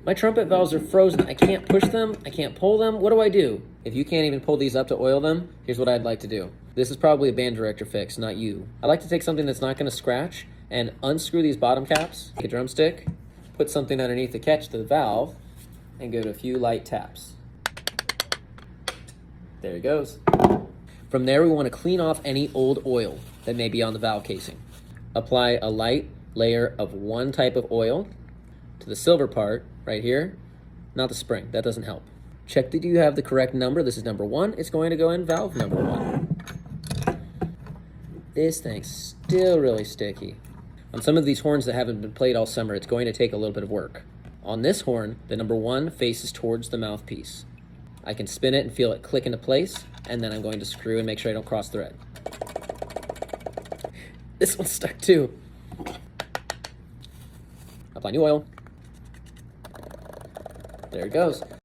My trumpet valves are frozen. I can't push them. I can't pull them. What do I do? If you can't even pull these up to oil them, here's what I'd like to do. This is probably a band director fix, not you. I like to take something that's not going to scratch and unscrew these bottom caps, take a drumstick, put something underneath to catch the valve, and give it a few light taps. There it goes. From there, we want to clean off any old oil that may be on the valve casing. Apply a light layer of one type of oil to the silver part right here, not the spring. That doesn't help. Check that you have the correct number. This is number 1. It's going to go in valve number 1. This thing's still really sticky. On some of these horns that haven't been played all summer, it's going to take a little bit of work. On this horn, the number 1 faces towards the mouthpiece. I can spin it and feel it click into place, and then I'm going to screw and make sure I don't cross thread. This one's stuck too. Apply new oil. There it goes.